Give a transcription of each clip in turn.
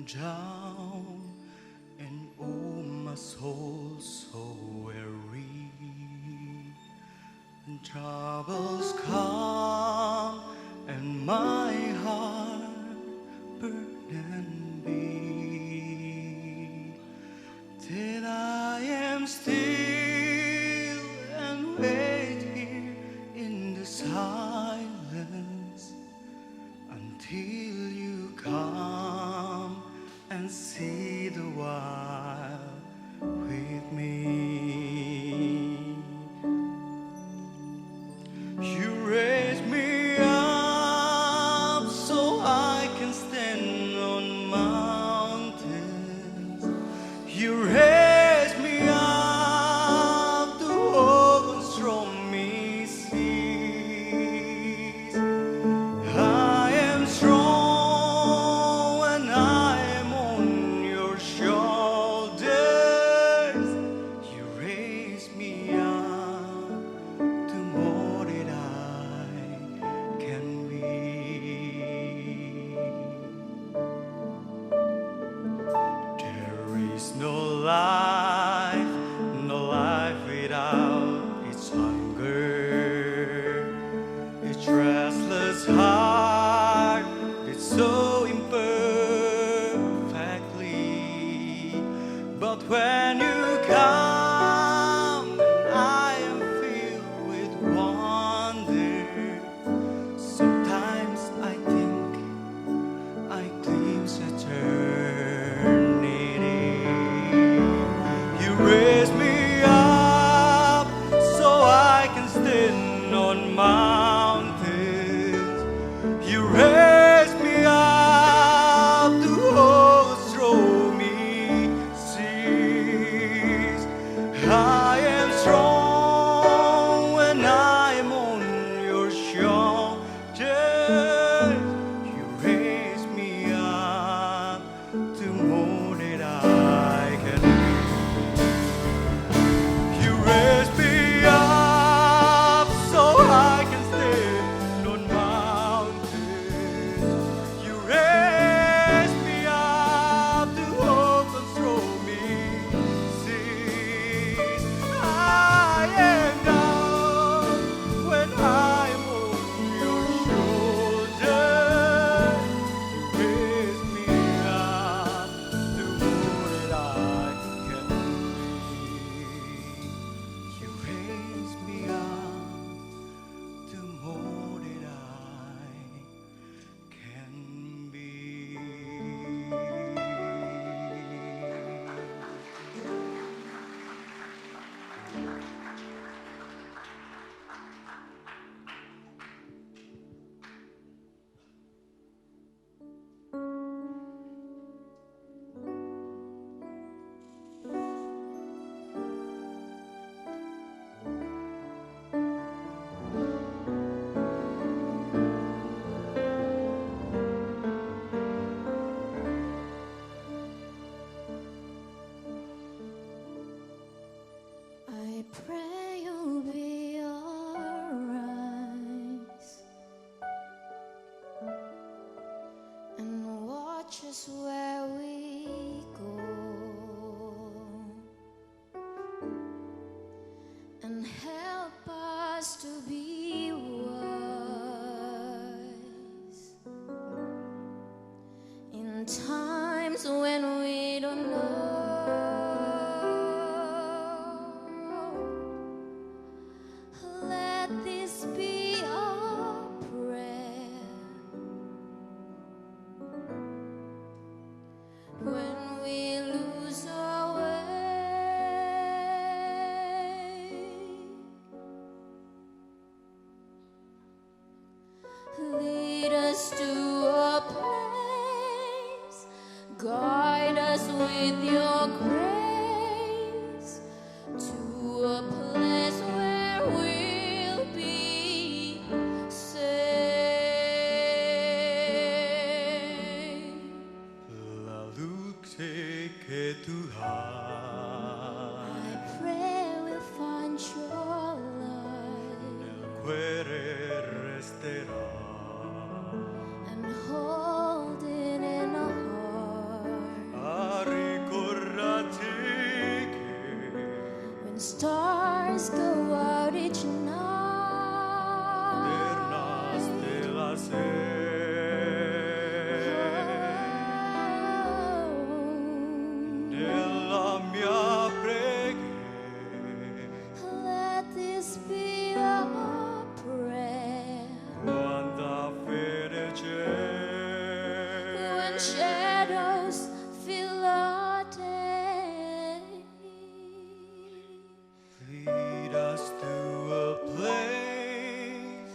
down, and oh, my soul so weary, and troubles come, and my heart burdened be. Till I am still and wait here in the silence until you come and see the wild with me. You raise me up so I can stand on mountains. You raise me up to open stormy seas. I am strong when I am on your shoulders. You raise me up to more than I can be. There is no life without its hunger, its restless heart, it's so imperfectly. But when you come, I am filled with wonder. Sometimes I think I glimpse eternity. You raise me up so I can stand on mountains. You raise me up to overthrow me seas. I am strong when I am on your shoulders. You raise me up to more than I can be. You raise me up so I can stand on mountains. You raise me up to overthrow me seas. I am down when I am on your shoulders. You raise me up to more than I can be. You raise me up to more than I can be. I pray you'll be alright and watch us where we go and help us to be wise in times when we don't know. Let this be our prayer when we lose our way. Lead us to a place, guide us with your grace to a place where we'll be safe. Lalu ke Tuhan I pray we'll find your light nel cuore resterà. and hold it in our heart. stars go out each night. Eternas de la nella mia preghiera, Let this be our prayer. quanta fede When c'è. shadows fill our day, Lead us to a place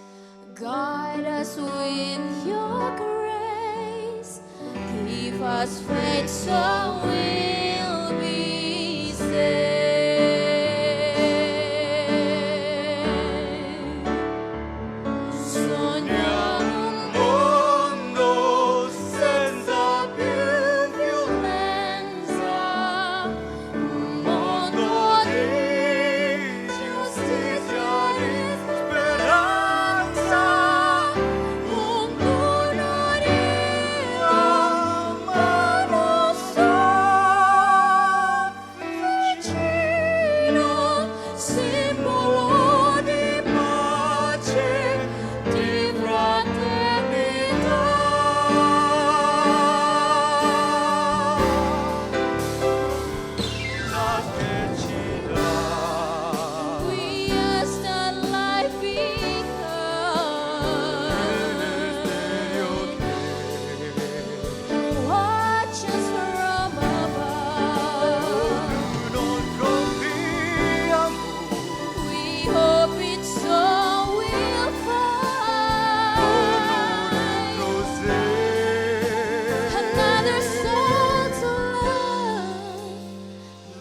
guide us with your grace. Give us faith so we'll be saved. Sogniamo un mondo senza più violenza, un mondo di giustizia e speranza. un mondo di amore so vicino, simbolo di pace, di fraternità. La che ci dà We ask that life become. Watch us from above. non confiamo. We hope it so will find another soul to love.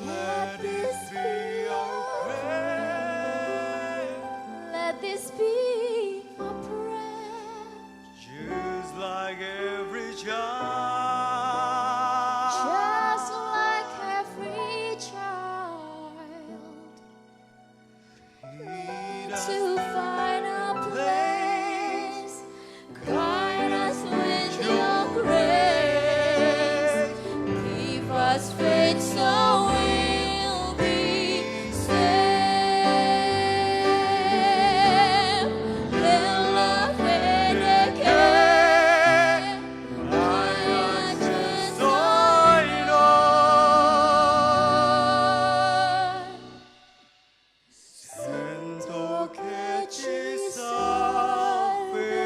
Let this be our prayer, Let this be our prayer. just like every Just child. like every child, Lead us to find a place, guide us with your grace, give us faith so we'll be saved. Nella fede che hai acceso in noi. Sento che ci salve.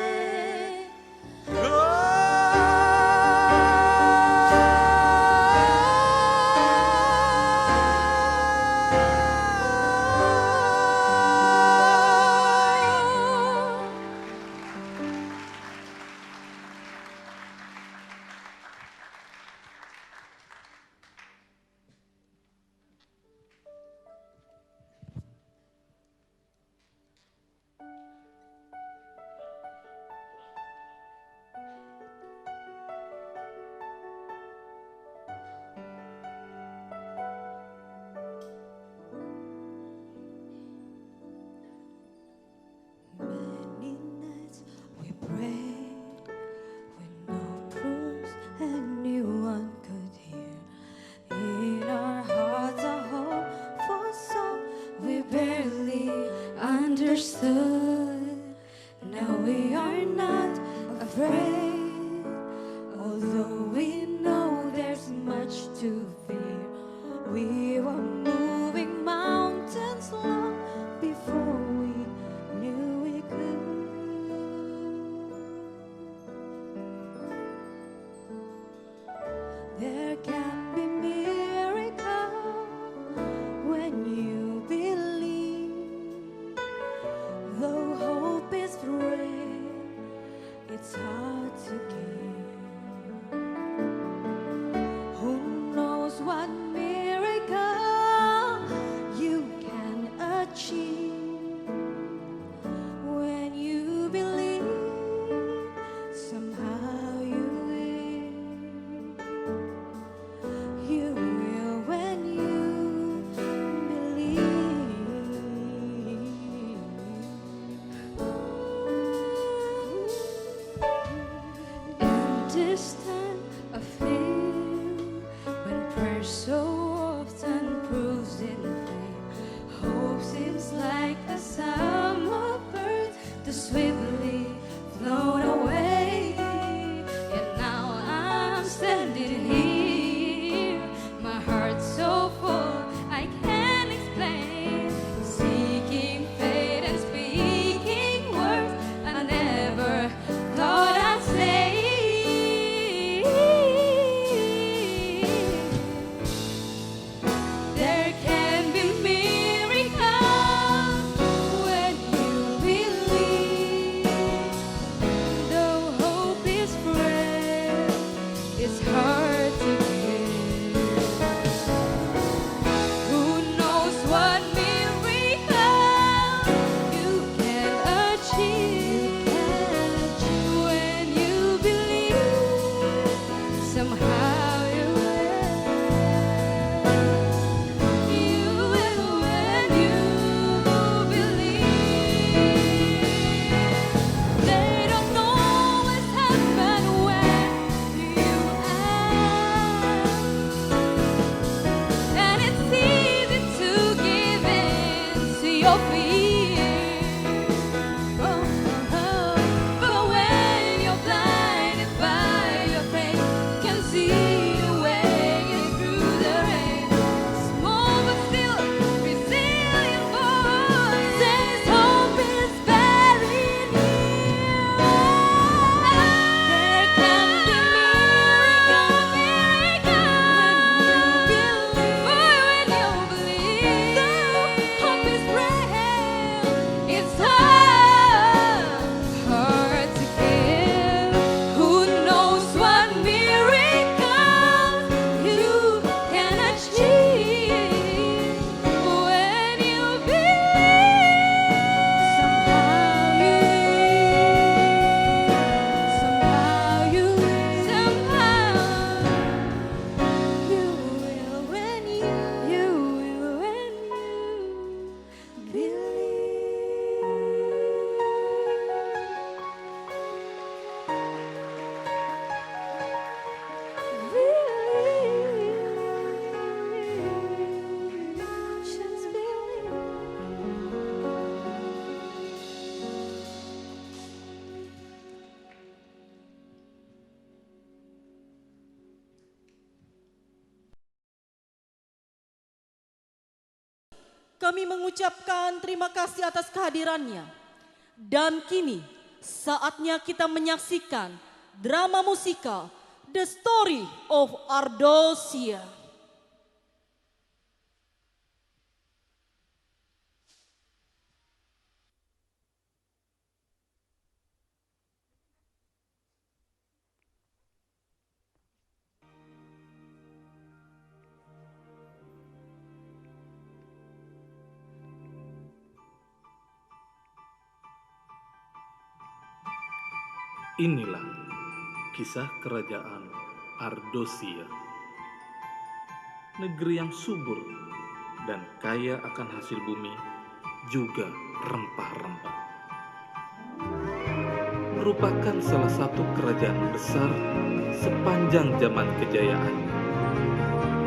Many nights we prayed with no proofs anyone could hear. In our hearts a hopeful song we barely understood. Now we are not afraid, although we know there's much to fear. We were moving mountains long before we knew we could. There can be miracle when you believe. Though hope is frail, it's hard swiftly flown away. And now I'm standing here, my heart's so full I can't explain, seeking fate and speaking words I never thought I'd say. There can be miracles when you believe. Though hope is frail, it's hard to give. Who knows what miracle you can achieve when you believe. Somehow you will. You will when you believe. They don't always happen when you ask, and it's easy to give in to your fear. Oh, but when you're blinded by your pain, can see the way through the rain. Small but still resilient voice says hope is very near. There can be miracles when you believe. Though hope is frail, it's hard to give. Who knows what miracles you can achieve when you believe. Somehow you will when you believe. Just believe. Kami mengucapkan terima kasih atas kehadirannya. Dan kini saatnya kita menyaksikan drama musikal The Story of Ardosia. Inilah kisah kerajaan Ardosia, negeri yang subur dan kaya akan hasil bumi, juga rempah-rempah. Merupakan salah satu kerajaan besar sepanjang zaman kejayaannya.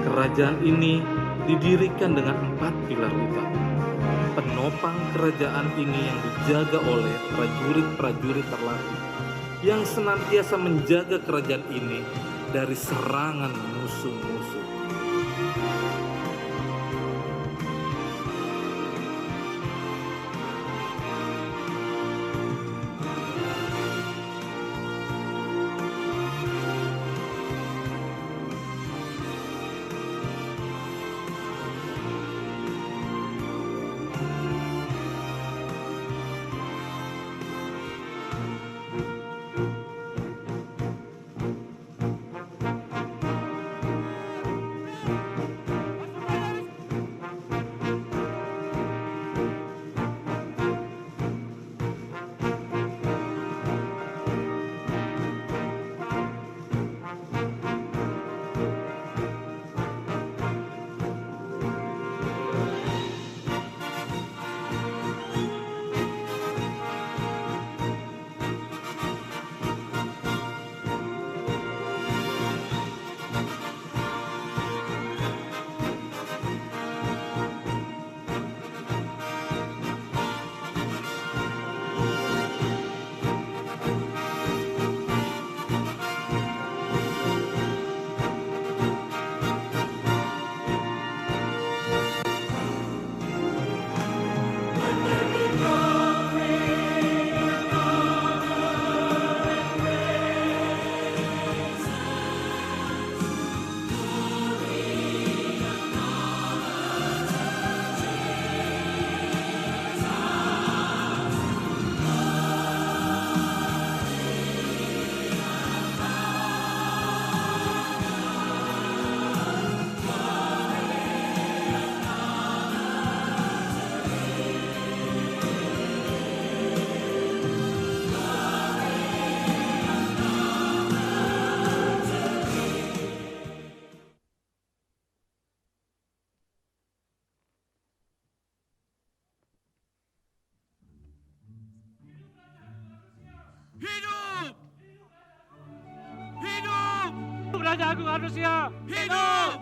Kerajaan ini didirikan dengan 4 pilar utama. Penopang kerajaan ini yang dijaga oleh prajurit-prajurit terlatih yang senantiasa menjaga kerajaan ini dari serangan musuh-musuh. Raja Agung Ardosia! Hidup!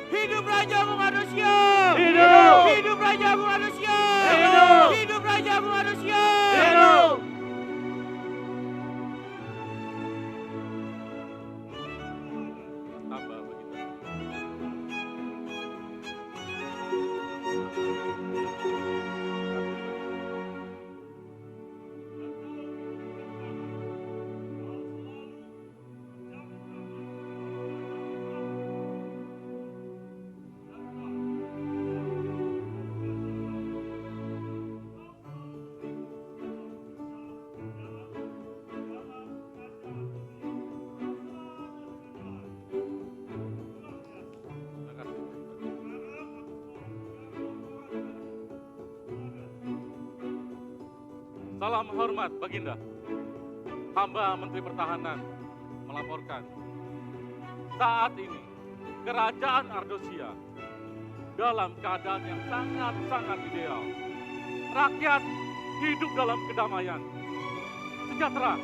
Hidup Raja Agung Ardosia! Hidup! Hidup Raja Agung Ardosia! Hidup! Hidup Raja Agung Ardosia! Hidup! Hamba begitu. Salam hormat, Baginda. Hamba Menteri Pertahanan melaporkan, saat ini Kerajaan Ardosia dalam keadaan yang sangat-sangat ideal. Rakyat hidup dalam kedamaian, sejahtera,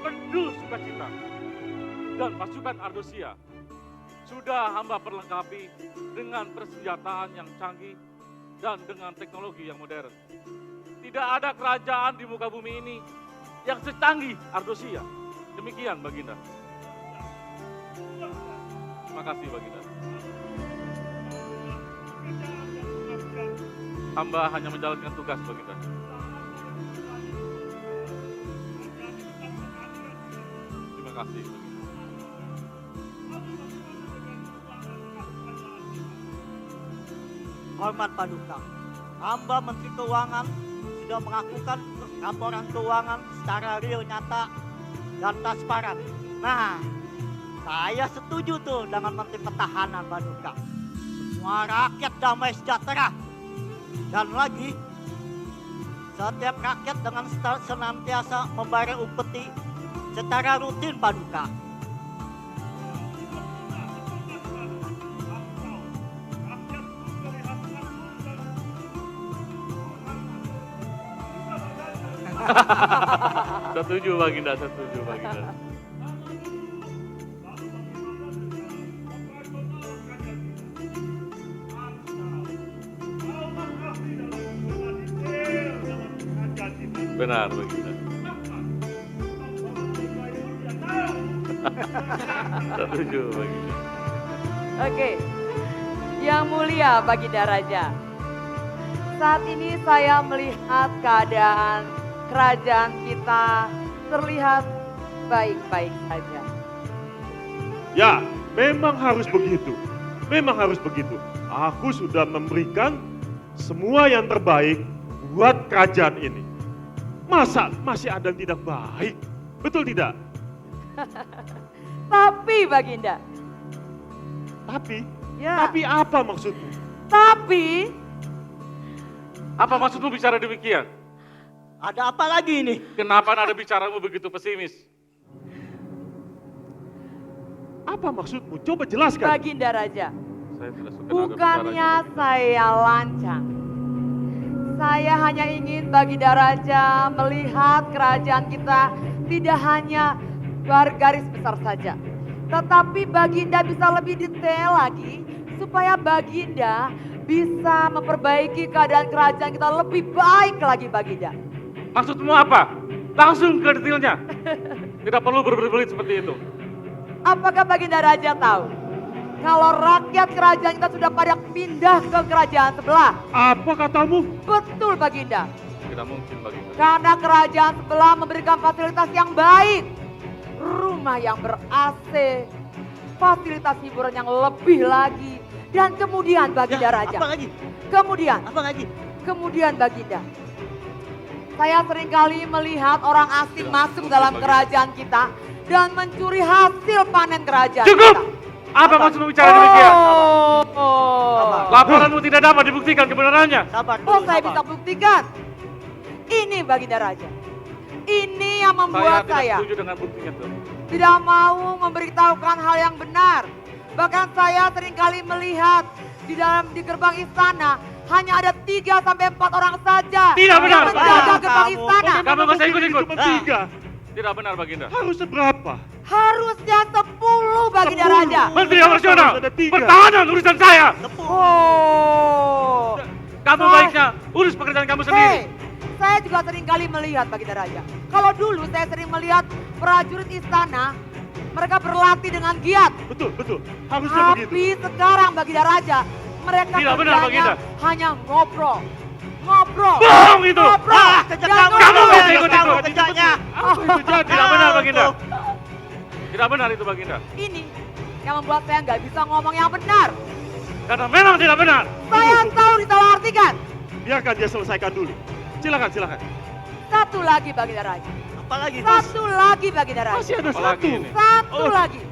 penuh sukacita. Dan pasukan Ardosia sudah hamba perlengkapi dengan persenjataan yang canggih dan dengan teknologi yang modern. Tidak ada kerajaan di muka bumi ini yang secanggih Ardosia. Demikian, Baginda. Terima kasih, Baginda. Hamba hanya menjalankan tugas, Baginda. Terima kasih, Baginda. Hormat Paduka, hamba Menteri Keuangan sudah melakukan laporan keuangan secara real, nyata, dan transparan. Nah, saya setuju tuh dengan Menteri Pertahanan Paduka. Semua rakyat damai sejahtera. Dan lagi, setiap rakyat dengan senantiasa membayar upeti secara rutin Paduka. Setuju, Baginda, setuju, Baginda. Benar, Baginda. Setuju, Baginda. Oke, yang mulia Baginda Raja. Saat ini saya melihat keadaan kerajaan kita terlihat baik-baik saja. Ya, memang harus begitu. Memang harus begitu. Aku sudah memberikan semua yang terbaik buat kerajaan ini. Masa masih ada yang tidak baik? Betul tidak? Tapi Baginda, Tapi ya. apa maksudmu? Tapi Apa maksudmu bicara demikian? Ada apa lagi ini? Kenapa nada bicaramu begitu pesimis? Apa maksudmu? Coba jelaskan. Baginda Raja, Saya tidak suka nada bukannya bicaranya. saya lancang. Saya hanya ingin Baginda Raja melihat kerajaan kita tidak hanya garis besar saja. Tetapi Baginda bisa lebih detail lagi supaya Baginda bisa memperbaiki keadaan kerajaan kita lebih baik lagi Baginda. Maksudmu apa? Langsung ke detailnya. Tidak perlu berbelit-belit seperti itu. Apakah Baginda Raja tahu kalau rakyat kerajaan kita sudah pada pindah ke kerajaan sebelah? Apa katamu? Betul Baginda. Tidak mungkin, Baginda. Karena kerajaan sebelah memberikan fasilitas yang baik. Rumah yang ber-AC, fasilitas hiburan yang lebih lagi. Dan kemudian Baginda Ya, Raja. apa lagi? Kemudian Apa lagi? Baginda. Saya seringkali melihat orang asing masuk dalam kerajaan kita dan mencuri hasil panen kerajaan Cukup! kita. Apa maksudmu bicara demikian? Oh. Laporanmu tidak dapat dibuktikan kebenarannya. Sabar dulu, Oh, saya sabar. bisa buktikan. Ini Baginda Raja. Ini yang membuat Tidak saya setuju dengan buktinya tuh. tidak mau memberitahukan hal yang benar. Bahkan saya seringkali melihat di gerbang istana hanya ada 3 sampai 4 orang saja. Tidak benar, yang menjaga Pak. gerbang Kamu. istana. Kamu masih ikut-ikut. Ah. 3. Tidak benar Baginda. Harusnya berapa? Harusnya 10 Baginda Raja. Menteri Operasional, Ada 3. pertahanan urusan saya. Oh. Kamu Saya- baiknya urus pekerjaan kamu sendiri. Hei, saya juga sering kali melihat Baginda Raja. Kalau dulu saya sering melihat prajurit istana, mereka berlatih dengan giat. Betul, betul. Harusnya begitu. Tapi sekarang Baginda Raja, mereka Tidak benar, kerjanya Baginda. hanya ngobrol. Ngobrol. Bohong itu. Ngobrol. Ah, kerja Dan kamu. Kamu ngobrol. masih ikut-ikut. Kamu kerjanya. Apa itu jadi? Tidak benar Baginda. Tidak benar itu Baginda. Ini yang membuat saya nggak bisa ngomong yang benar. Karena memang tidak benar. Saya tahu disalahartikan. Biarkan dia selesaikan dulu. Silakan, silakan. Satu lagi Baginda Raja. Apalagi? Satu lagi Baginda Raja. Masih ada satu. Satu lagi.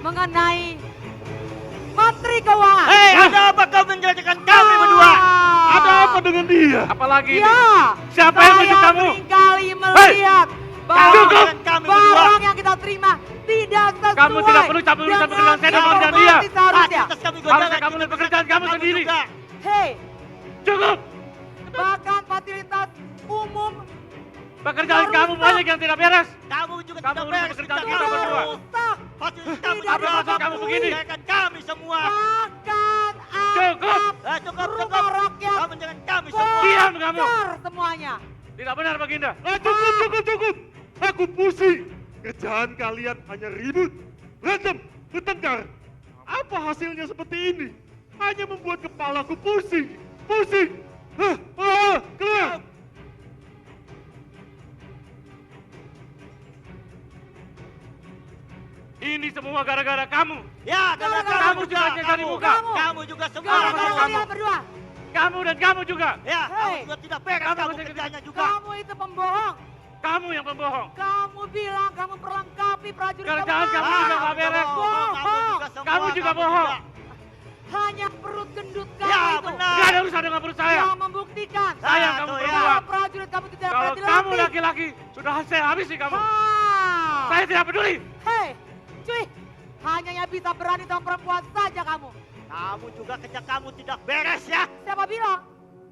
Mengenai Menteri Keuangan. Hei, ada apa kau menjadikan kami berdua? Ada apa dengan dia? Apalagi ini? Ya, Siapa yang menunjuk kamu? Saya seringkali melihat bahwa Cukup! Kami berdua. barang yang kita terima tidak sesuai. Kamu tidak perlu campur urusan pekerjaan saya dan pekerjaan dia. Seharusnya. Atas kami Harusnya kamu lihat pekerjaan kamu sendiri. juga. Hei, Cukup! bahkan fasilitas umum Pekerjaan kamu banyak yang tidak beres. Kamu juga Kamu tidak urus beres pekerjaan kerja kita kamu. berdua. rusak. Fasilitas kamu Tidak juga maksud kamu begini? menyediakan kami semua. Bahkan Cukup! Eh, cukup, rumah cukup. rakyat Kamu menjadikan kami semua. Diam kamu. bocor semuanya. Tidak benar Baginda. Cukup. Aku pusing. Kerjaan kalian hanya ribut, berantem, bertengkar. Apa hasilnya seperti ini? Hanya membuat kepalaku pusing. Keluar. Ini semua gara-gara kamu. Ya, karena Kamu kamu juga juga. jadi muka. Kamu juga semua. Gara-gara kamu. kalian berdua. Kamu dan kamu juga. Ya, kamu Hei. juga tidak beres Kamu kamu masih kerjanya juga. Kamu itu pembohong. Kamu yang pembohong. Kamu bilang kamu perlengkapi prajurit Kerjaan kamu kemenangan. juga nggak beres. Kamu juga bohong. Hanya perut gendut Ya, kamu itu benar. Gak ada urusan dengan perut saya. yang membuktikan Saya Ah, kamu tuh, berdua. bahwa prajurit kamu tidak Kalau pernah kamu dilatih. laki-laki, sudah saya habisi kamu. Ah. Saya tidak peduli. Hei, cuy, hanya yang bisa berani sama perempuan saja kamu. Kamu juga kerja kamu tidak beres ya. Siapa bilang?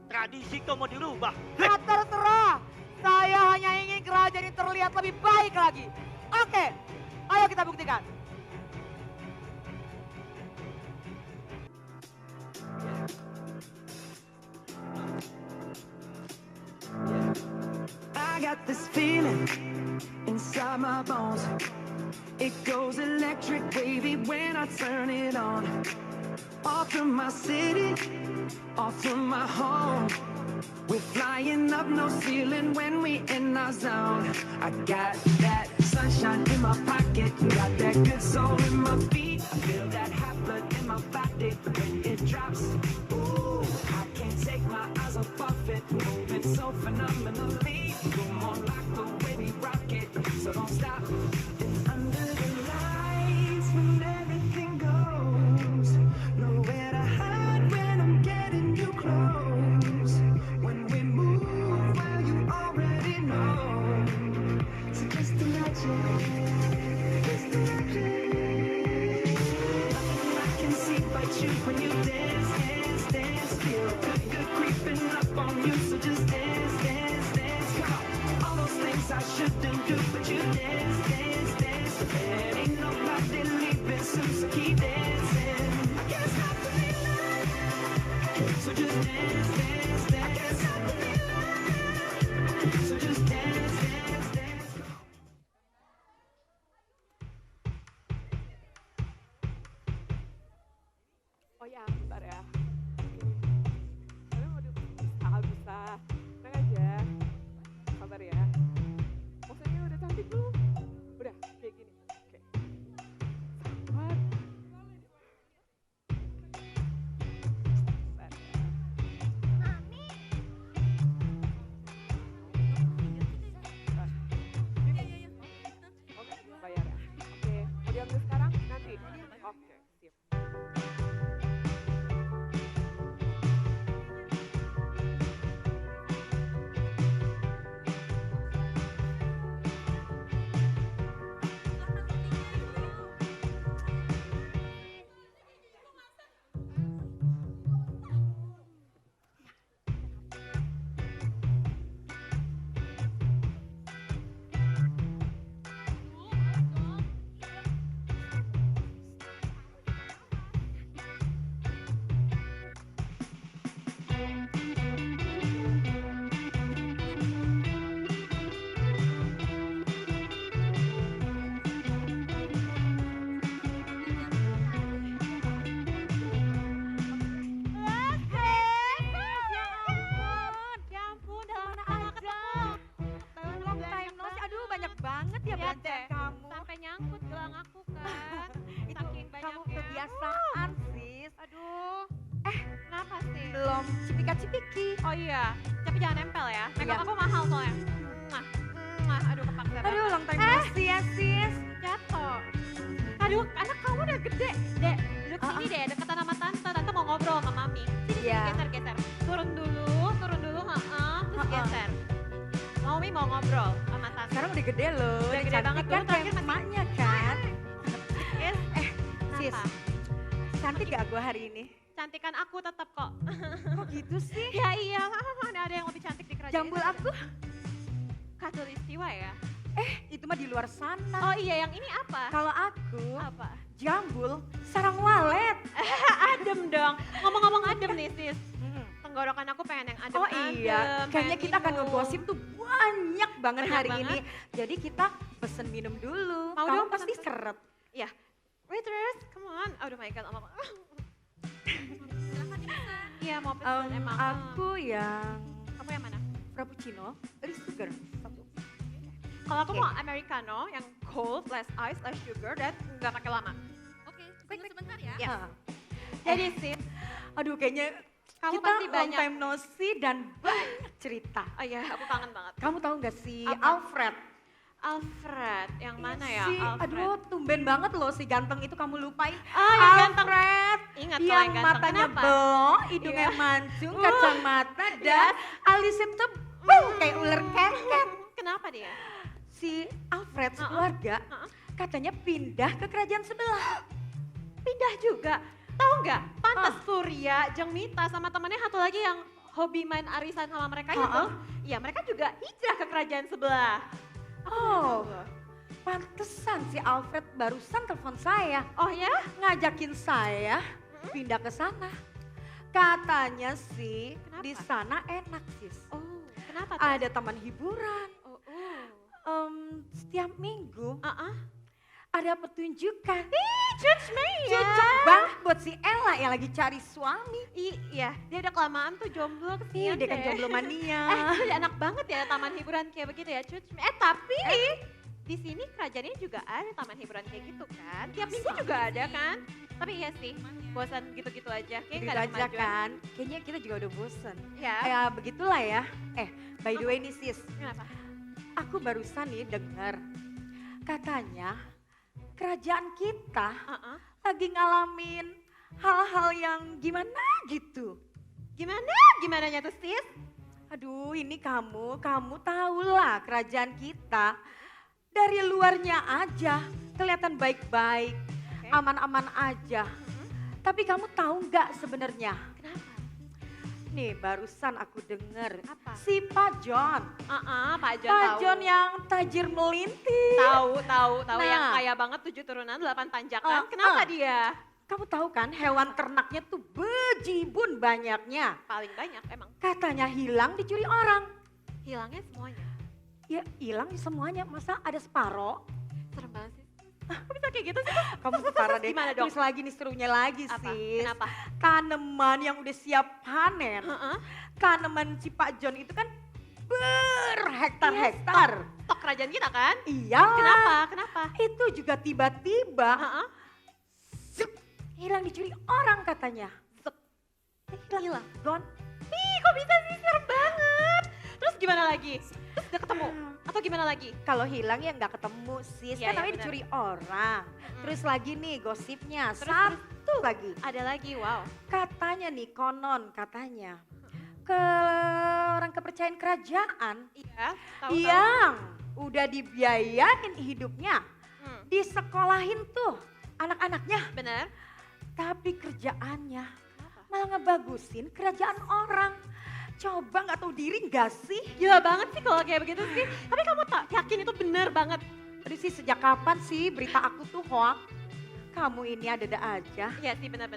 Tradisi kau mau dirubah. Ya terserah. Saya hanya ingin kerajaan ini terlihat lebih baik lagi. Oke, ayo kita buktikan. I got this feeling inside my bones. It goes electric wavy when I turn it on. Off from my city, off from my home. We're flying up no ceiling when we in our zone. I got that sunshine in my pocket, got that good soul in my feet. I feel that hot blood in my body when it drops. Ooh, I can't take my eyes off of it, moving so phenomenally. Come on, like the way we rock it, so don't stop. And under the lights, when everything goes, nowhere to hide when I'm getting you close. When we move, well, you already know. So just imagine, nothing I can see but you when you dance, dance, dance. Feel good creeping up on you, so just dance, dance, dance. Come on, all those things I shouldn't do, but you dance, dance, dance. And ain't nobody leaving soon, so keep dancing. I can't stop the feeling, so just dance, dance, dance. I can't stop the feeling, so just dance, dance, dance. Oh ya, bentar ya. Tapi mau bisa. Tenang aja. Sabar ya. Maksudnya udah cantik belum? Udah, kayak gini. Oke. Sabar. Bentar ya. Ya ampun, udah lama gak ketemu. Long time no see. Aduh banyak banget ya Lihat belanjaan deh, kamu. sampai nyangkut gelang aku kan. Itu Saking kamu banyaknya. kebiasaan sis. Aduh, kenapa sih? Belum cipika-cipiki. Oh iya, tapi jangan nempel ya. Makeup Iya. aku mahal soalnya. Aduh kepaksa banget. Aduh long time no see ya sis. Jatuh. Aduh, anak kamu udah gede. Dek, duduk sini deh, deketan sama tante. Tante mau ngobrol sama mami. Sini, Iya. geser. Turun dulu, terus Ha-ha. geser. Mami mau ngobrol sama tante. Sekarang udah gede loh. Udah gede cantik banget, kan dulu terakhir kayak masih- emaknya kan. Yes. Sis, Kenapa? cantik gak gue hari ini? Cantikan aku tetap kok. Kok gitu sih? Ya iya, mana ada yang lebih cantik di kerajaan Jambul ini. aku? Khatulistiwa ya? Itu mah di luar sana. Oh iya, yang ini apa? Kalau aku, Apa? jambul sarang walet. Adem dong. Ngomong-ngomong adem nih sis. Tenggorokan aku pengen yang adem. Oh iya, kayaknya kita akan ngegosip tuh banyak banget Banyak hari banget. ini. Jadi kita pesen minum dulu. Mau Kamu dong, pasti pesan. seret. Iya. Waitress, come on. Oh my god, lama banget. Iya mau pesan emang. Aku yang Kamu yang mana? frappuccino, less sugar. Satu. Kalau aku Oke. mau americano yang cold, less ice, less sugar, dan nggak pakai lama. Oke, tunggu sebentar ya. Yes. Ah. Jadi sis, Aduh kayaknya kamu kita pasti long banyak. time no see dan banyak cerita. Oh iya, aku kangen banget. Kamu tahu nggak sih Apa? Alfred? Alfred, yang mana ya? Si, Alfred. aduh tumben banget loh si ganteng itu kamu lupain. Ah, yang ganteng. Alfred. Ingat kalau Yang yang ganteng. matanya Kenapa? belok, hidungnya Iya. mancung, kacamata dan Yes. alisnya tebal kayak ular keket. Kenapa dia? Si Alfred Uh-uh. sekeluarga Uh-uh. katanya pindah ke kerajaan sebelah. Pindah juga. Tahu nggak? Pantas Surya, Jeng Mita sama temannya satu lagi yang hobi main arisan sama mereka itu. Uh-uh. Iya, mereka juga hijrah ke kerajaan sebelah. Oh, pantesan si Alfred barusan telepon saya. Oh ya? Ngajakin saya pindah ke sana. Katanya sih Kenapa? di sana enak sis. Oh, kenapa tuh? Ada taman hiburan. Oh. Setiap minggu Uh-uh. ada pertunjukan. Judge me ya. Cocok banget buat si Ella yang lagi cari suami. Iya, dia udah kelamaan tuh jomblo Iya, kesian dia kan deh. jomblo mania. Itu udah enak banget ya taman hiburan kayak begitu ya, Judge me. Tapi di sini kerajaannya juga ada taman hiburan kayak gitu kan. Tiap minggu juga ada kan. Tapi iya sih, bosan gitu-gitu aja. Kayaknya Gitu nggak ada aja kemajuan. kan. Kayaknya kita juga udah bosen. Ya, Ya begitulah ya. By the way nih sis, kenapa? aku barusan nih dengar katanya kerajaan kita Uh-uh. lagi ngalamin hal-hal yang gimana gitu. Gimananya tuh sis? Aduh ini kamu tahulah kerajaan kita dari luarnya aja kelihatan baik-baik, Oke. aman-aman aja. Tapi kamu tahu nggak sebenarnya? Kenapa? Nih barusan aku denger Apa? si Pak John. Pak John Pak tahu. John yang tajir melintir. Tahu Nah. yang kaya banget 7 turunan 8 tanjakan. Kenapa dia? Kamu tahu kan hewan ternaknya tuh bejibun banyaknya. Paling banyak emang. Katanya hilang dicuri orang. Hilangnya semuanya. Ya hilang semuanya, masa ada separoh? Serem banget sih. Kok bisa kayak gitu sih? Kamu tuh parah deh. Gimana dong? Terus lagi nih serunya lagi Apa? sis. Kenapa? Tanaman yang udah siap panen. Heeh. Tanaman si Pak John itu kan berhektar-hektar. Stok kerajaan kita kan? Iya. Kenapa? Itu juga tiba-tiba Heeh. zep, hilang dicuri orang katanya. Zep. Hilang. Gone. Ih, kok bisa sih? Serem banget. Terus gimana lagi? Terus udah ketemu? Atau gimana lagi? Kalau hilang ya nggak ketemu sis, Iya, kan iya, namanya benar. dicuri orang. Terus lagi nih gosipnya, Terus, satu lagi. Ada lagi, wow. Katanya nih konon katanya ke orang kepercayaan kerajaan Iya, tahu. yang udah dibiayain hidupnya, Hmm, disekolahin tuh anak-anaknya, bener. tapi kerjaannya Kenapa? malah ngebagusin kerajaan orang. Coba nggak tahu diri nggak sih? Gila banget sih kalau kayak begitu sih. Tapi kamu tak yakin itu bener banget? Aduh sih sejak kapan sih berita aku tuh hoax? Kamu ini ada-ada aja. Iya sih bener.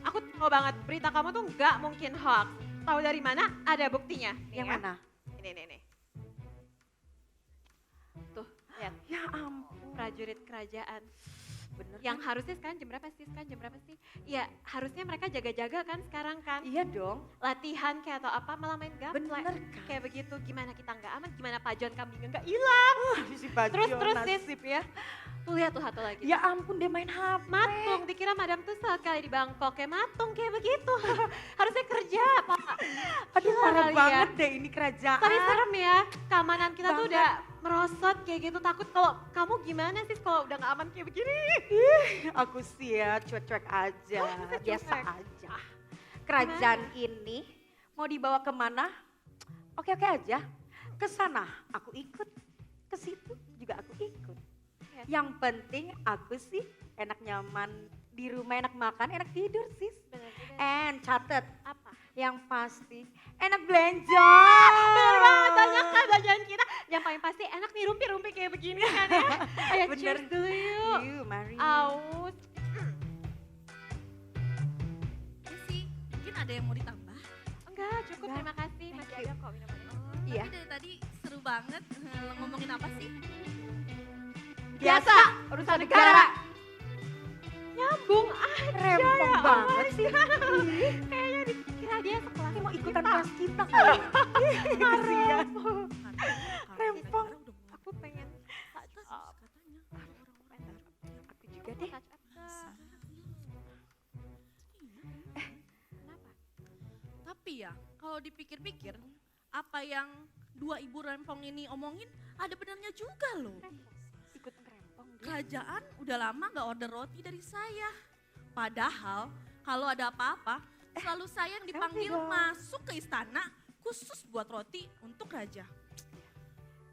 Aku tahu banget berita kamu tuh nggak mungkin hoax. Tahu dari mana? Ada buktinya. Nih Yang ya. mana? Ini. Tuh, lihat. Ya ampun. Prajurit kerajaan. Bener Yang kan? harusnya sekarang jam berapa sih? Sekarang jam berapa sih? Ya harusnya mereka jaga-jaga kan sekarang kan. Iya dong. Latihan kayak atau apa malah main gaplek. Bener kan? Kayak begitu. Gimana kita nggak aman? Gimana pajuan kambingnya nggak hilang? Si Terus nasib ya. Tuh lihat tuh satu lagi. Ya ampun dia main HP. Matung, dikira Madam Tussauds kali di Bangkok kayak matung kayak begitu. Harusnya kerja, Pak. Aduh Gila parah kali ya. banget deh ini kerajaan. Tapi serem ya, keamanan kita tuh Banget. udah merosot kayak gitu. Takut kalau kamu gimana sih kalau udah gak aman kayak begini? Aku sih ya cuek-cuek aja, Cuek. biasa aja. Kerajaan ini mau dibawa kemana? Oke-oke aja. Ke sana aku ikut, ke situ juga aku ikut. Ya. Yang penting aku sih enak nyaman di rumah, enak makan, enak tidur sis. Bener juga. And catet, Apa? yang pasti enak belanja. Bener banget, banyak kan belanjaan kita. Yang paling pasti enak nih rumpi-rumpi kayak begini kan ya. Ayo Bener. cheers dulu yuk. Yuk, mari. Aus. Ya sih, mungkin ada yang mau ditambah. Enggak, cukup Enggak, terima kasih. thank Masih you. ada kok minumannya. Iya. Tapi dari tadi seru banget. Ngomongin apa sih? Biasa, urusan negara. Nyambung aja. Rempong ya banget sih. Kayaknya dikira dia sekelas. Ini mau ikutan kelas kita kali. Kasihan. Rempong. Aku pengen Katanya orang-orang Aku juga deh. Kenapa? Tapi ya, kalau dipikir-pikir, apa yang dua ibu rempong ini omongin ada benarnya juga loh. Ikut rempong dia. Kerajaan udah lama gak order roti dari saya. Padahal kalau ada apa-apa, selalu saya yang dipanggil dong. masuk ke istana khusus buat roti untuk raja.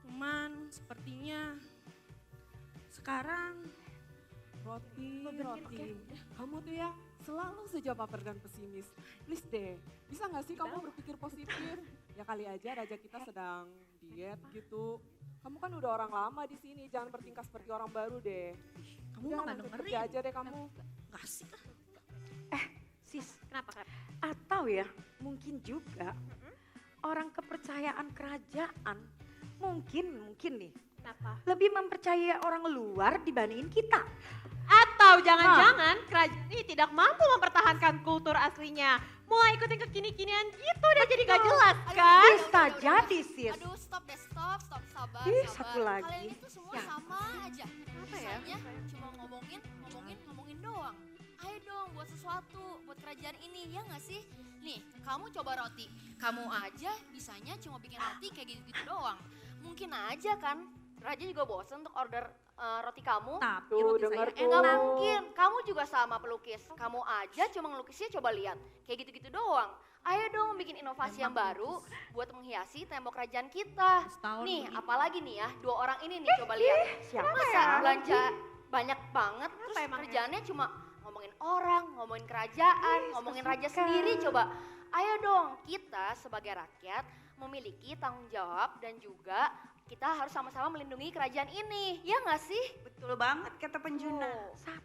Cuman sepertinya sekarang Roti. oke. Kamu tuh ya selalu saja baper dan pesimis. Please deh, bisa gak sih kamu berpikir positif? Ya kali aja raja kita sedang diet gitu. Kamu kan udah orang lama di sini, jangan bertingkah seperti orang baru deh. kamu Udah, mah gak lanjut dengerin. kerja aja deh kamu. Gak sih. Sis, Kenapa? atau ya mungkin juga orang kepercayaan kerajaan mungkin nih Kenapa? lebih mempercayai orang luar dibandingin kita. Atau jangan-jangan kerajaan ini tidak mampu mempertahankan kultur aslinya. Mulai ikutin kekini-kinian gitu udah jadi gak jelas kan? Bisa jadi sis. Aduh stop deh, stop, sabar, Ih, satu lagi. Kalian itu semua Ya. sama aja. Apa ya? Bisanya cuma ngomongin doang. Ayo dong buat sesuatu, buat kerajaan ini, ya nggak sih? Nih, kamu coba roti. Kamu aja bisanya cuma bikin roti kayak gitu-gitu doang. Mungkin aja kan, Raja juga bosen untuk order roti kamu. Tapi Tuh, roti denger saya tuh. Nggak enak. mungkin, kamu juga sama pelukis. Kamu aja cuma ngelukisnya coba lihat, kayak gitu-gitu doang. Ayo dong bikin inovasi yang baru buat menghiasi tembok kerajaan kita. Setahun Nih, begitu. apalagi nih ya, dua orang ini nih coba lihat. Siapa Masa ya? belanja banyak banget, terus emangnya? kerjaannya cuma ngomongin orang, ngomongin kerajaan, ngomongin raja sendiri coba. Ayo dong, kita sebagai rakyat memiliki tanggung jawab dan juga kita harus sama-sama melindungi kerajaan ini. Ya nggak sih? Betul banget kata Penjuna. Tuh.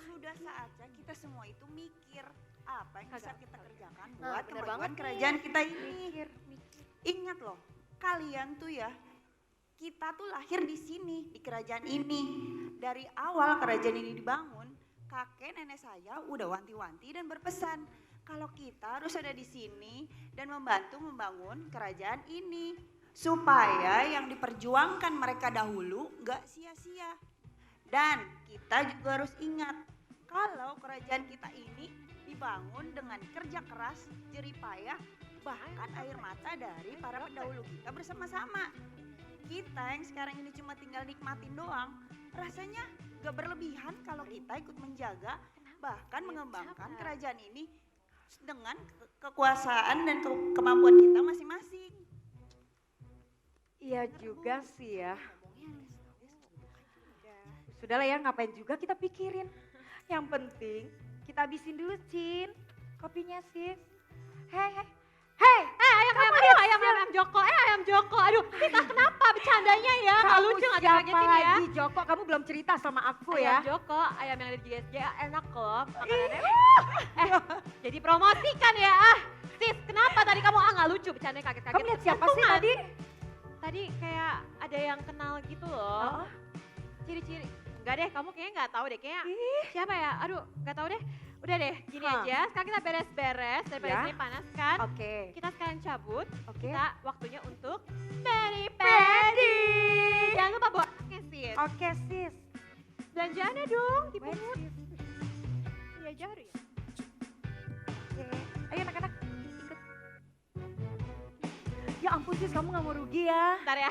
Sudah saatnya kita semua itu mikir apa yang bisa kita kerjakan Nah, buat bener kemajuan banget nih. kerajaan kita ini. Ingat loh, kalian tuh ya, kita tuh lahir di sini, di kerajaan ini. Dari awal kerajaan ini dibangun, kakek nenek saya udah wanti-wanti dan berpesan kalau kita harus ada di sini dan membantu membangun kerajaan ini supaya yang diperjuangkan mereka dahulu nggak sia-sia. Dan kita juga harus ingat kalau kerajaan kita ini dibangun dengan kerja keras, jerih payah, bahkan air mata dari para pendahulu kita bersama-sama. Kita yang sekarang ini cuma tinggal nikmatin doang, rasanya gak berlebihan kalau kita ikut menjaga bahkan mengembangkan kerajaan ini dengan kekuasaan dan kemampuan kita masing-masing. Iya juga sih ya. Sudahlah ya, ngapain juga kita pikirin. Yang penting kita habisin dulu Cin kopinya sis. Hei, ayam Joko. Aduh, kita kenapa bercandanya ya? Nggak kamu lucu nggak siapa dikagetin ya? lagi Joko? Kamu belum cerita sama aku Ayam ya. Joko, ayam yang ada di GSJ enak loh makanannya. Jadi promosikan ya. Sis, kenapa tadi kamu lucu bercandanya kaget-kaget. Kamu lihat siapa sih Gantungan. tadi? Tadi kayak ada yang kenal gitu loh. Ciri-ciri. Enggak deh, kamu kayaknya nggak tahu deh. Kayaknya siapa ya? Aduh, nggak tahu deh. Udah deh, gini aja. Sekarang kita beres-beres daripada Ya. sini panas kan. Oke. Kita sekarang cabut. Oke. Kita waktunya untuk pedi-pedi. Jangan lupa bawa anaknya, sis. Oke sis. Belanjaannya dong, dipungut. Diajarin. Oke. Ayo anak-anak ikut. Ya ampun sis, kamu gak mau rugi ya. Bentar ya.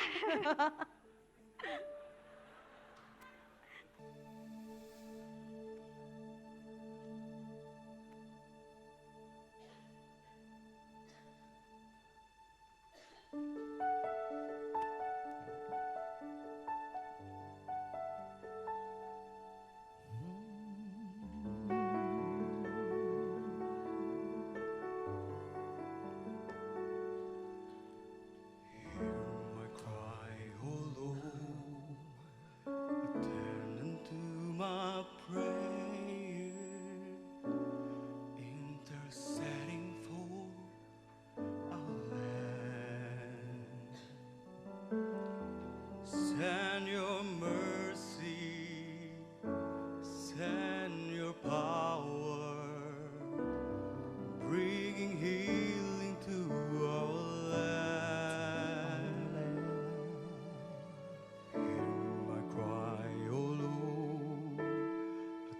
My cry, oh Lord, attend unto my prayer, interceding for our land. Send your mercy, send your power, bringing healing to our land. Hear my cry, O Lord,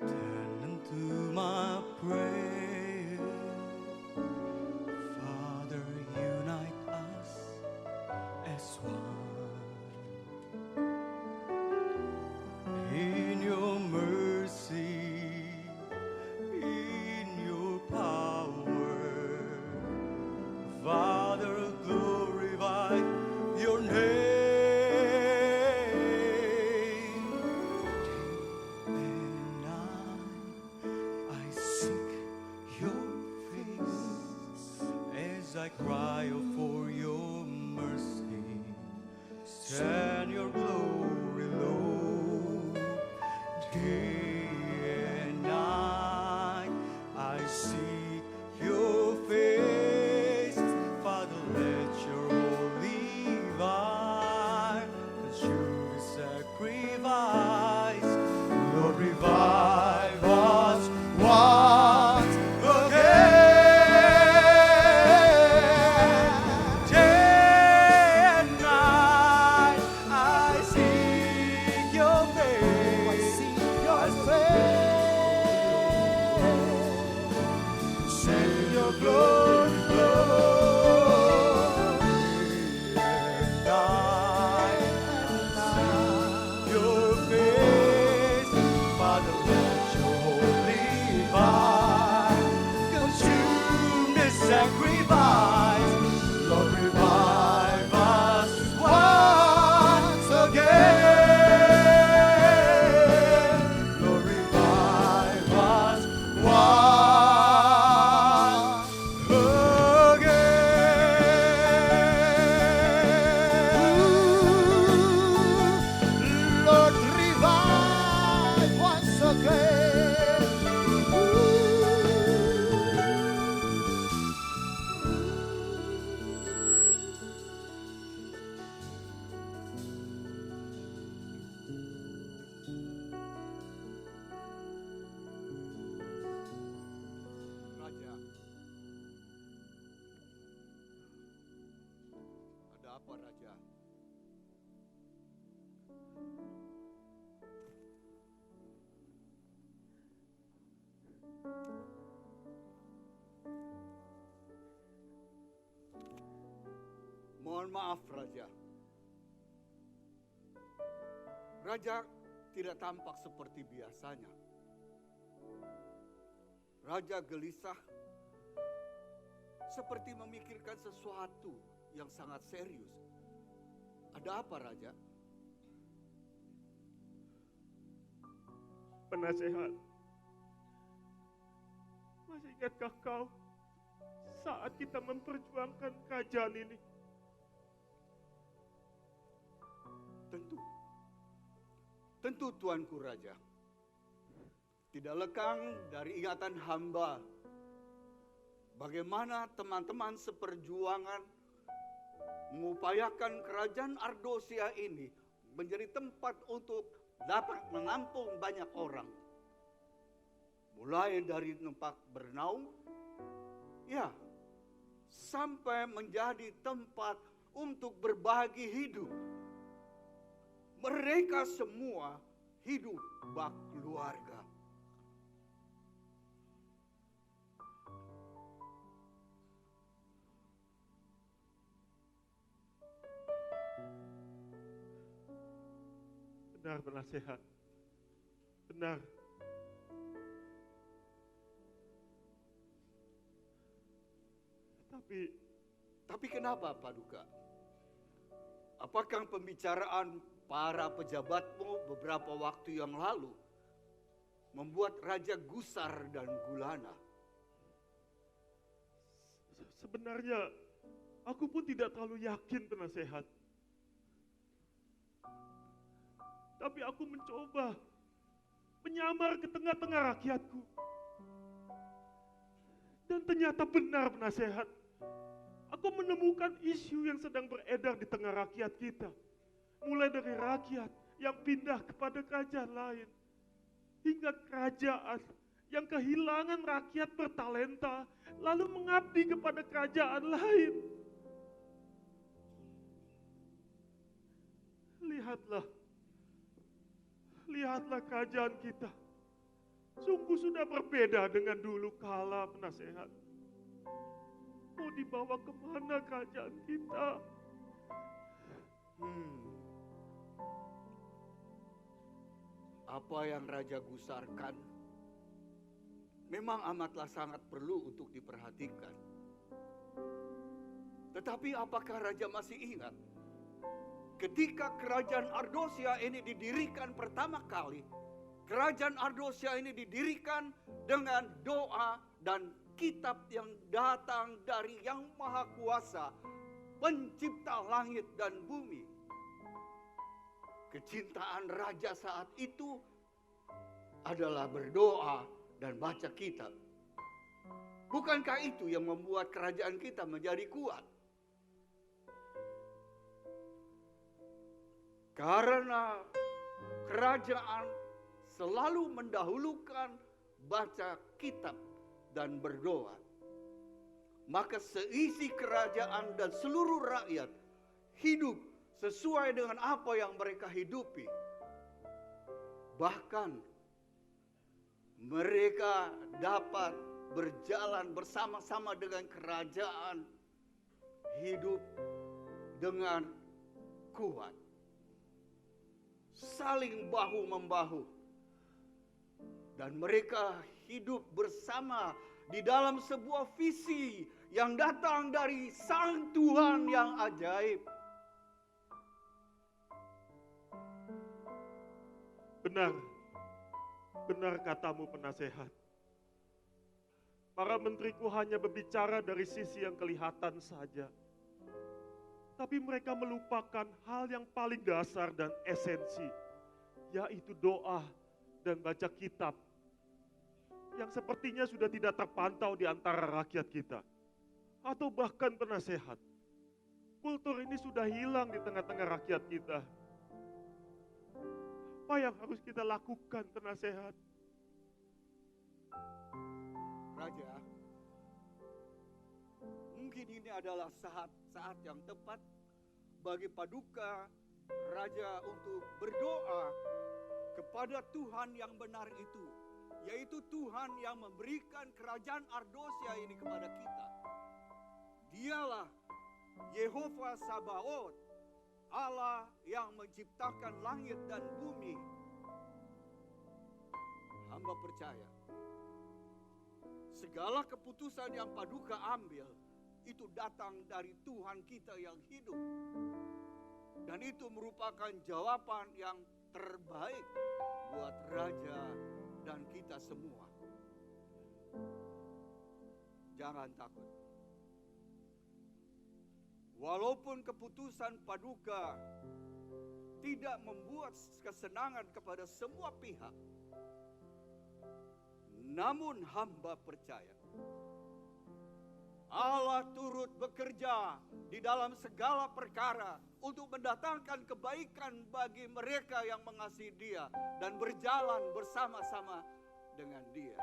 attend unto my prayer. Father, unite us as one. In your mercy, in your power, Father, glorify your name. And I seek your face as I cry out for your mercy. Send your glory, Lord, day and night. I seek your face, Father. Let your holy vine consume the sacrifice. Lord, revive us once again. Day and night, I seek your face. I seek your face. Send your glory, Lord. And I seek your face, Father. Let your holy vine consume this sacrifice. Lord, revive us once again. Lord, revive us once again. Lord, revive once again. Raja, ada apa Raja? Mohon maaf Raja. Raja tidak tampak seperti biasanya. Raja gelisah, seperti memikirkan sesuatu yang sangat serius. Ada apa, Raja? Penasehat, masih ingatkah kau saat kita memperjuangkan kerajaan ini? Tentu Tuanku Raja. Tidak lekang dari ingatan hamba bagaimana teman-teman seperjuangan mengupayakan kerajaan Ardosia ini menjadi tempat untuk dapat menampung banyak orang. Mulai dari tempat bernaung, ya, sampai menjadi tempat untuk berbagi hidup. Mereka semua hidup bak keluarga. Benar penasehat. Benar. Tapi kenapa Paduka? Apakah pembicaraan para pejabatmu beberapa waktu yang lalu membuat Raja gusar dan gulana? Sebenarnya aku pun tidak terlalu yakin penasehat. Tapi aku mencoba menyamar ke tengah-tengah rakyatku. Dan ternyata benar penasehat. Aku menemukan isu yang sedang beredar di tengah rakyat kita. Mulai dari rakyat yang pindah kepada kerajaan lain. Hingga kerajaan yang kehilangan rakyat bertalenta lalu mengabdi kepada kerajaan lain. Lihatlah kerajaan kita. Sungguh sudah berbeda dengan dulu kala penasehat. Mau dibawa kemana kerajaan kita? Apa yang Raja gusarkan memang amatlah sangat perlu untuk diperhatikan. Tetapi apakah Raja masih ingat ketika kerajaan Ardosia ini didirikan pertama kali? Kerajaan Ardosia ini didirikan dengan doa dan kitab yang datang dari Yang Maha Kuasa, pencipta langit dan bumi. Kecintaan Raja saat itu adalah berdoa dan baca kitab. Bukankah itu yang membuat kerajaan kita menjadi kuat? Karena kerajaan selalu mendahulukan baca kitab dan berdoa, maka seisi kerajaan dan seluruh rakyat hidup sesuai dengan apa yang mereka hidupi. Bahkan mereka dapat berjalan bersama-sama dengan kerajaan, hidup dengan kuat, saling bahu-membahu, dan mereka hidup bersama di dalam sebuah visi yang datang dari Sang Tuhan yang ajaib. Benar katamu penasehat. Para menteriku hanya berbicara dari sisi yang kelihatan saja. Tapi mereka melupakan hal yang paling dasar dan esensi, yaitu doa dan baca kitab, yang sepertinya sudah tidak terpantau di antara rakyat kita. Atau bahkan penasehat, kultur ini sudah hilang di tengah-tengah rakyat kita. Apa yang harus kita lakukan penasehat? Raja, mungkin ini adalah saat yang tepat bagi Paduka Raja untuk berdoa kepada Tuhan yang benar itu, yaitu Tuhan yang memberikan kerajaan Ardosia ini kepada kita. Dialah Yehova Sabaoth, Allah yang menciptakan langit dan bumi. Hamba percaya segala keputusan yang Paduka ambil itu datang dari Tuhan kita yang hidup. Dan itu merupakan jawaban yang terbaik buat Raja dan kita semua. Jangan takut. Walaupun keputusan Paduka tidak membuat kesenangan kepada semua pihak, namun hamba percaya Allah turut bekerja di dalam segala perkara untuk mendatangkan kebaikan bagi mereka yang mengasihi Dia dan berjalan bersama-sama dengan Dia.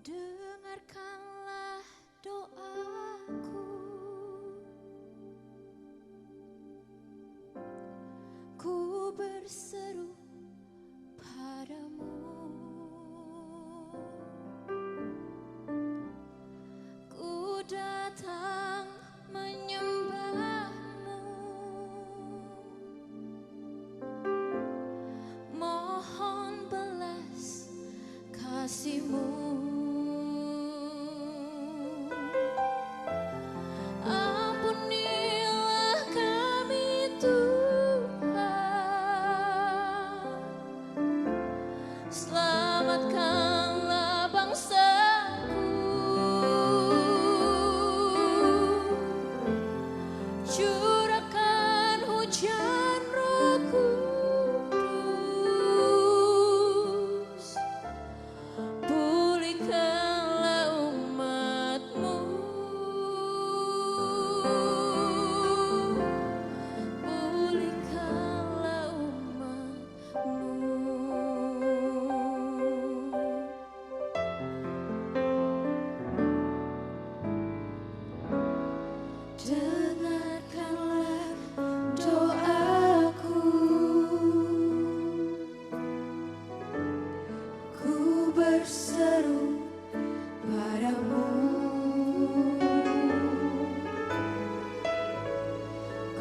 Dengarkanlah doaku, ku berseru padamu, ku datang menyembahmu, mohon belas kasih-Mu. Ampunilah kami Tuhan, selamatkanlah bangsaku, curahkan hujan Roh Kudus, pulihkanlah umat-Mu, pulihkanlah umat-Mu. Dengarkanlah doaku, ku berseru padamu,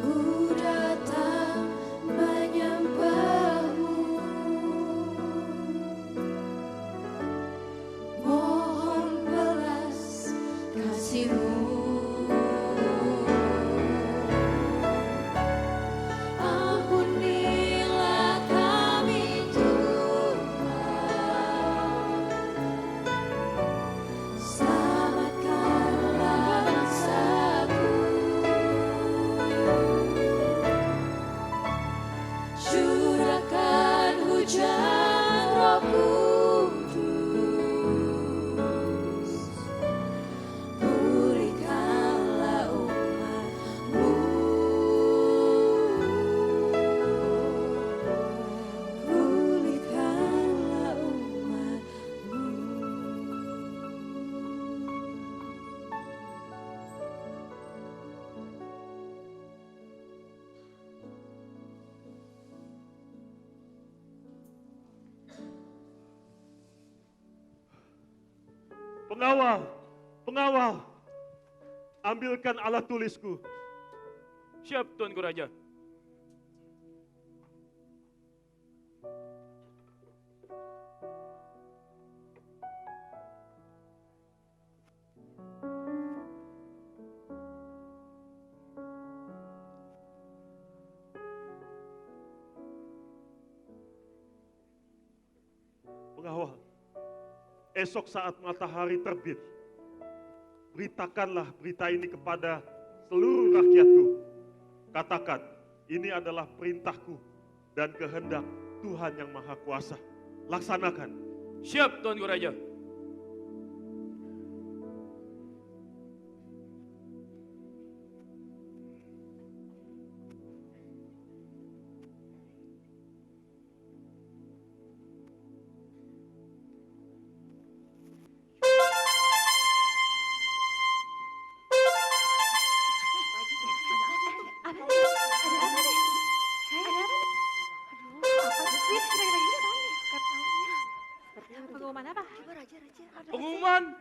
ku datang menyembahmu, mohon belas kasih-Mu. Ampunilah kami Tuhan, selamatkanlah bangsaku, curahkan hujan Roh Kudus, pulihkanlah umat-Mu, pulihkanlah umat-Mu. Pengawal, pengawal, ambilkan alat tulisku. Siap, Tuanku Raja. Pengawal, esok saat matahari terbit, beritakanlah berita ini kepada seluruh rakyatku. Katakan, ini adalah perintahku dan kehendak Tuhan yang Maha Kuasa. Laksanakan. Siap, Tuanku Raja.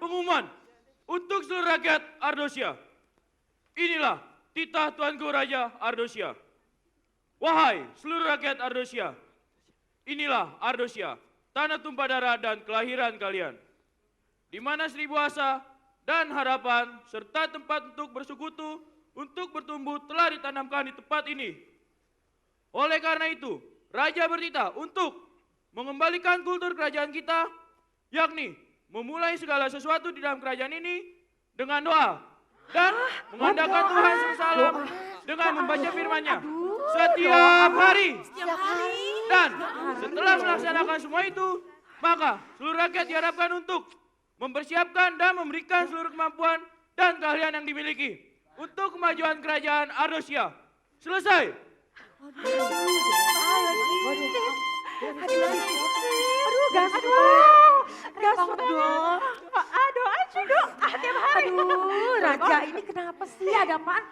Pengumuman untuk seluruh rakyat Ardosia. Inilah titah Tuanku Raja Ardosia. Wahai seluruh rakyat Ardosia, inilah Ardosia, tanah tumpah darah dan kelahiran kalian, di mana seribu asa dan harapan serta tempat untuk bersekutu, untuk bertumbuh telah ditanamkan di tempat ini. Oleh karena itu, Raja bertitah untuk mengembalikan kultur kerajaan kita, yakni memulai segala sesuatu di dalam kerajaan ini dengan doa dan mengandalkan Tuhan semesta alam dengan membaca firman-Nya setiap hari. Dan setelah melaksanakan semua itu, maka seluruh rakyat diharapkan untuk mempersiapkan dan memberikan seluruh kemampuan dan keahlian yang dimiliki untuk kemajuan kerajaan Ardosia. Selesai. Raja ini kenapa sih? Ada apaan?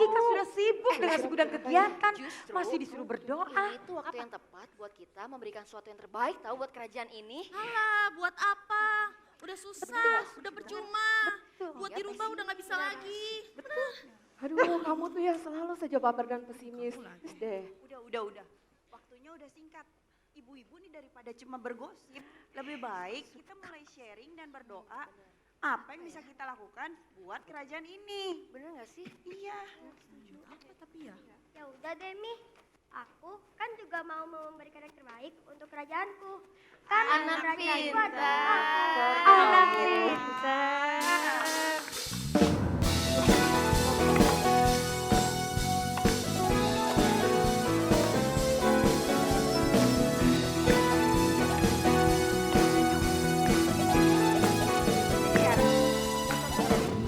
Kita sudah sibuk dengan segudang kegiatan, masih disuruh berdoa. Ini tuh waktu yang tepat buat kita memberikan sesuatu yang terbaik tahu buat kerajaan ini. Alah, buat apa? Udah susah, udah percuma. Buat di rumah udah gak bisa lagi. Aduh, kamu tuh ya selalu saja baper dan pesimis. Please deh. Udah. Waktunya udah singkat. Ibu-ibu nih daripada cuma bergosip, lebih baik kita mulai sharing dan berdoa. Apa yang bisa kita lakukan buat kerajaan ini? Bener gak sih? Iya. Apa tapi ya? Ya udah deh Mi, aku kan juga mau memberikan yang terbaik untuk kerajaanku. Kan Anak kerajaanku pintar. adalah Anak pintar.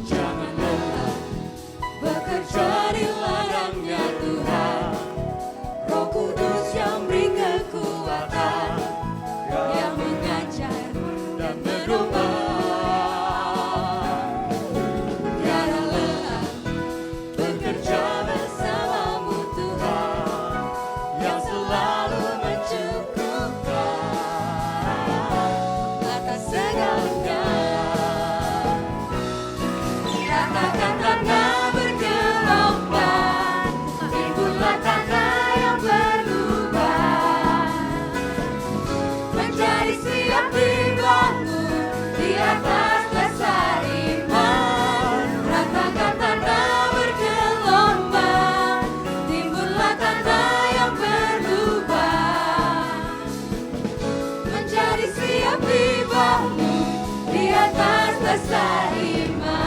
Jangan lelah bekerja di ladangnya Tuhan. Roh Kudus yang beri kekuatan, yang mengajar dan merubah. Tiada lelah bekerja bersamamu Tuhan, yang selalu mencukupkan atas segalanya. Ratakan tanah bergelombang, timbullah tanah yang berubah, menjadi siap dibangun di atas dasar iman. Ratakan tanah bergelombang, timbullah tanah yang berubah, menjadi siap dibangun di atas dasar iman.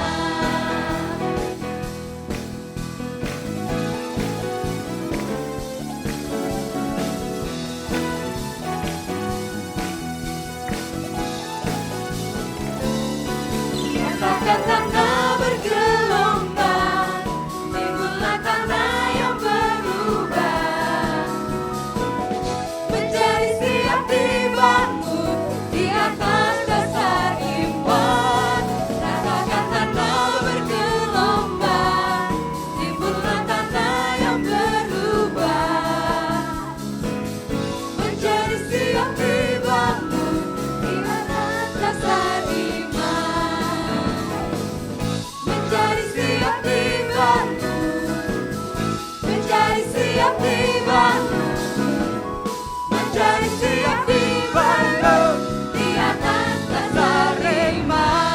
Ratakan tanah bergelombang, timbullah tanah yang berubah, menjadi siap dibangun di atas dasar iman. Ratakan tanah bergelombang, timbullah tanah yang berubah, menjadi siap dibangun di atas dasar iman. Menjadi siap dibangun, menjadi siap dibangun, menjadi siap dibangun di atas dasar iman.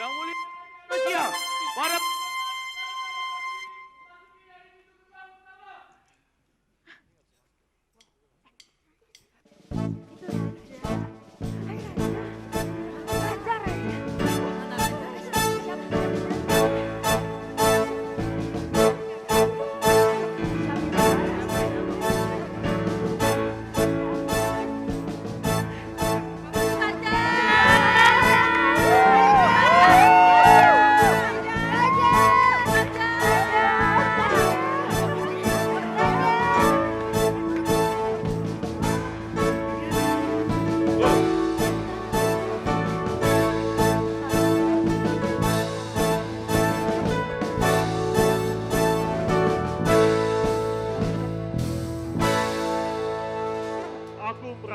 Yang mulia Ardosia, para Raja!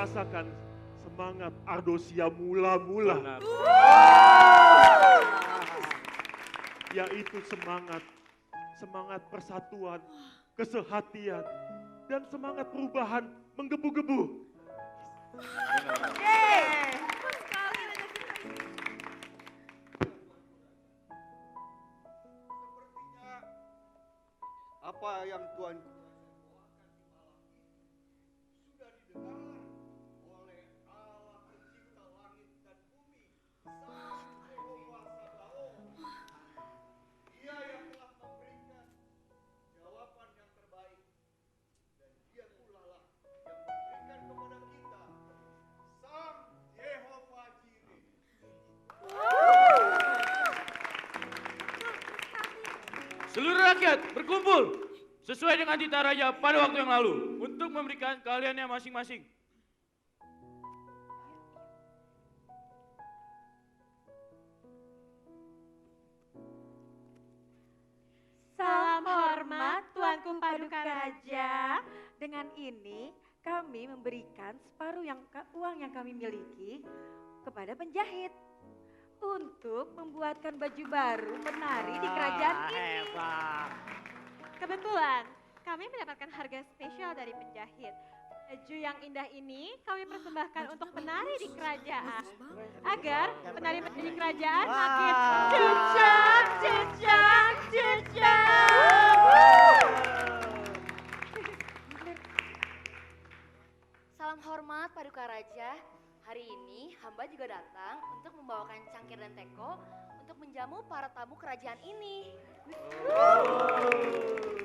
merasakan semangat Ardosia mula-mula. Yaitu semangat persatuan, kesehatian, dan semangat perubahan menggebu-gebu. Apa yang Tuhan sudah didengar oleh Allah pencipta langit dan bumi, Sang Yehova Sabaoth. Dia yang telah memberikan jawaban yang terbaik, dan Dia pula lah yang memberikan kepada kita Sang Yehova Jireh. Seluruh rakyat berkumpul sesuai dengan titah raja pada waktu yang lalu untuk memberikan keahliannya masing-masing. Salam hormat Tuanku Paduka Raja. Dengan ini kami memberikan separuh uang yang kami miliki kepada penjahit untuk membuatkan baju baru penari di kerajaan ini. Kebetulan kami mendapatkan harga spesial dari penjahit. Baju yang indah ini kami persembahkan untuk penari di kerajaan. Agar penari-penari kerajaan makin jejak, jejak, jejak. Salam hormat Paduka Raja. Hari ini hamba juga datang untuk membawakan cangkir dan teko untuk menjamu para tamu kerajaan ini.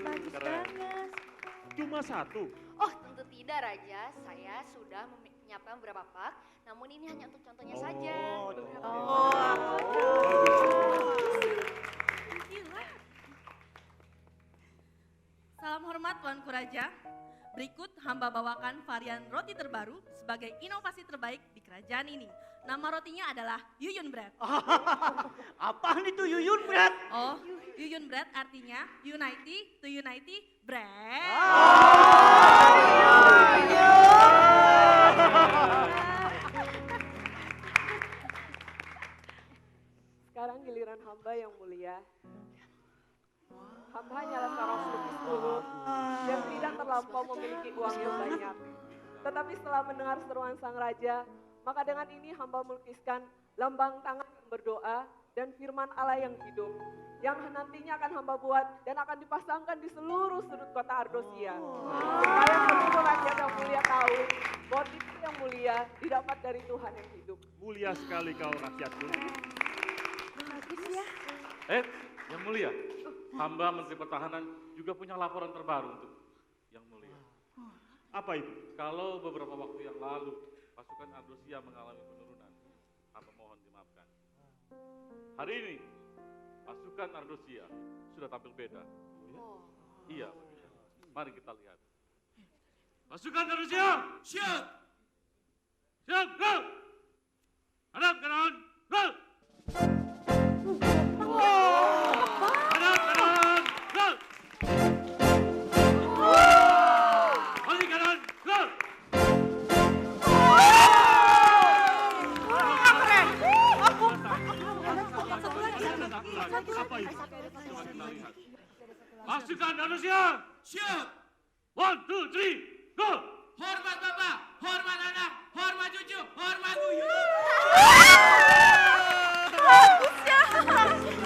Bagus banget. Cuma satu. Oh, tentu tidak Raja. Saya sudah menyiapkan beberapa pak, namun ini hanya untuk contohnya saja. Salam hormat Tuanku Raja. Berikut hamba bawakan varian roti terbaru sebagai inovasi terbaik di kerajaan ini. Nama rotinya adalah Yuyun Bread. Apaan itu Yuyun Bread? Oh, Yuyun Bread artinya unity to unity bread. Sekarang giliran hamba yang mulia. Hamba hanyalah seorang pelukis tulus yang tidak terlampau memiliki uang yang banyak. Tetapi setelah mendengar seruan sang raja, maka dengan ini hamba melukiskan lambang tangan yang berdoa dan firman Allah yang hidup, yang nantinya akan hamba buat dan akan dipasangkan di seluruh sudut kota Ardosia. Supaya seluruh rakyat yang mulia tahu bahwa itu yang mulia didapat dari Tuhan yang hidup. Mulia sekali kau rakyatku. Bagus ya. Yang mulia, hamba Menteri Pertahanan juga punya laporan terbaru untuk yang mulia. Apa itu? Kalau beberapa waktu yang lalu pasukan Ardosia mengalami penurunan, hamba mohon dimaafkan. Hari ini pasukan Ardosia sudah tampil beda. Iya, mari kita lihat. Pasukan Ardosia, siap! Siap, go! Hadap kanan, go! Hadap kanan, go! Balik kanan, go! Apa itu? Coba kita lihat. Pasukan Ardosia, siap! 1, 2, 3, go! Hormat Bapak, hormat anak, hormat cucu, hormat buyut! Bagus ya.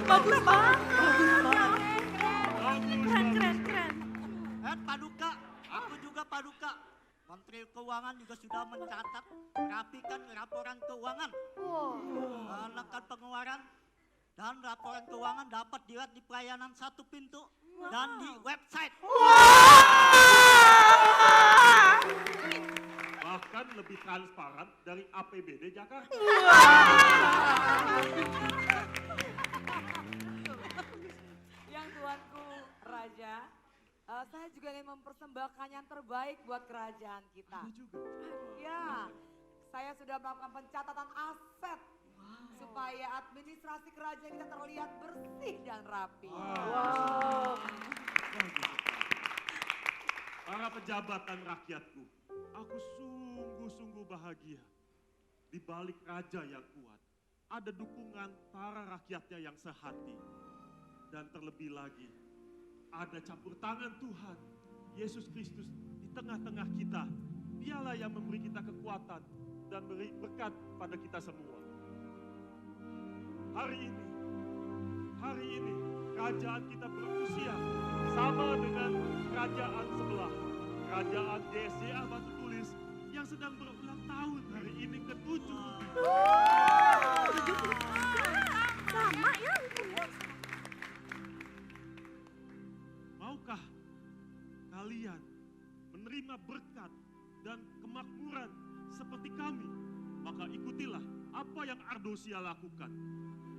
Bagus banget. Keren. Paduka, aku juga Paduka. Menteri Keuangan juga sudah mencatat, rapikan laporan keuangan. Menekan pengeluaran dan laporan keuangan dapat dilihat di pelayanan satu pintu dan di website. Bahkan lebih transparan dari APBD Jakarta. Yang Tuanku Raja, saya juga ingin mempersembahkan yang terbaik buat kerajaan kita. Ya, saya sudah melakukan pencatatan aset supaya administrasi kerajaan kita terlihat bersih dan rapi. Para pejabat dan rakyatku, Aku sungguh-sungguh bahagia. Di balik raja yang kuat, ada dukungan para rakyatnya yang sehati. Dan terlebih lagi, ada campur tangan Tuhan, Yesus Kristus di tengah-tengah kita. Dialah yang memberi kita kekuatan dan beri berkat pada kita semua. Hari ini, kerajaan kita berusia sama dengan kerajaan sebelah. Kerajaan GSCA Batu Tulis yang sedang berulang tahun hari ini ke-70. Sama ya. Maukah kalian menerima berkat dan kemakmuran seperti kami? Maka ikutilah apa yang Ardosia lakukan.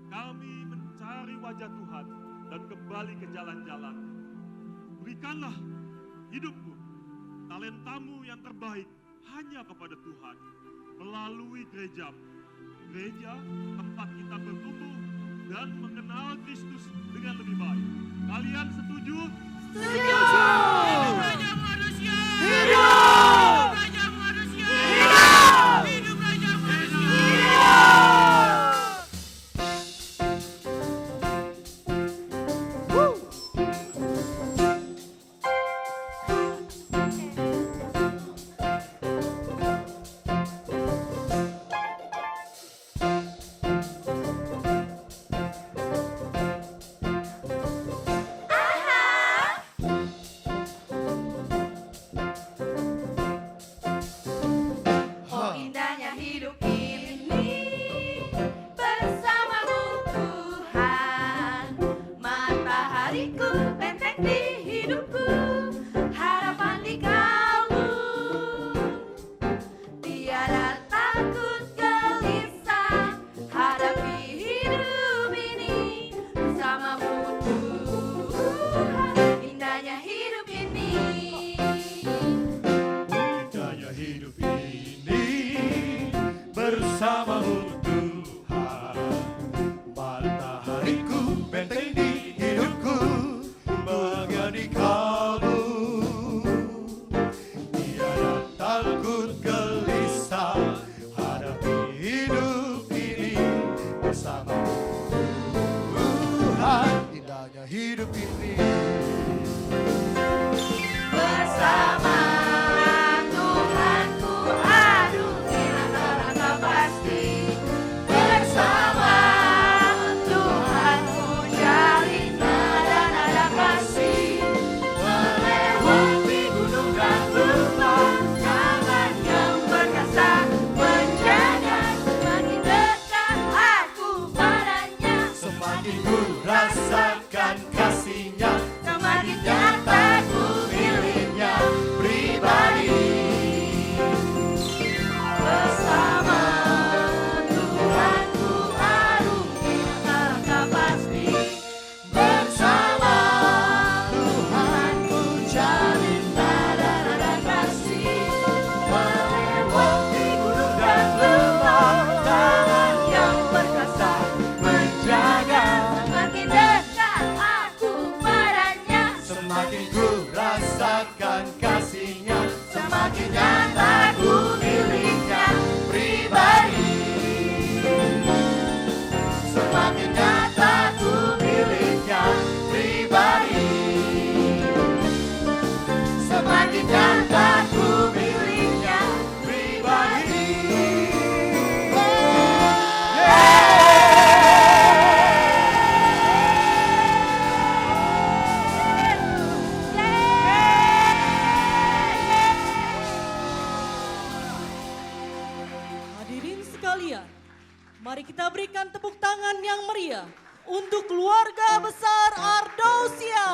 Kami mencari wajah Tuhan dan kembali ke jalan-jalan. Berikanlah hidupmu, talentamu yang terbaik hanya kepada Tuhan melalui gereja. Gereja tempat kita bertumbuh dan mengenal Kristus dengan lebih baik. Kalian setuju? Setuju! Hidup Raja Manusia! Hidup! Raja Manusia! Hidup! Hidup Raja Manusia! Oh indahnya hidup ini bersamamu Tuhan. Matahariku benteng di hidupku, harapan di kalbu. Tiada takut gelisah hadapi hidup ini bersamamu Tuhan. Indahnya hidup ini. Indahnya hidup ini bersamamu Tuhan. Matahariku benteng di hidupku, menjadi kalbu. Tiada takut gelisah hadapi hidup ini bersamamu Tuhan. Indahnya hidup ini Bersama Tuhanku, aduh rasa pasti. Bersama Tuhanku, jalin nada-nada kasih. Melewati gunung dan lembah, tangan yang perkasa menjaga. Semakin dekat aku padanya, semakin ku rasakan kasihnya, semakin nyata ku miliknya pribadi. bersama Tuhanku, aduh rasa pasti. Bersama Tuhanku jalin nada-nada kasih. Melewati gunung dan lembah, tangan yang perkasa menjaga. Semakin dekat aku padanya, Semakin ku rasakan kasihnya, semakin nyata ku miliknya pribadi. semakin nyata ku miliknya pribadi. Semakin nyata ku miliknya pribadi. Hadirin sekalian, mari kita berikan tepuk tangan yang meriah untuk keluarga besar Ardosia.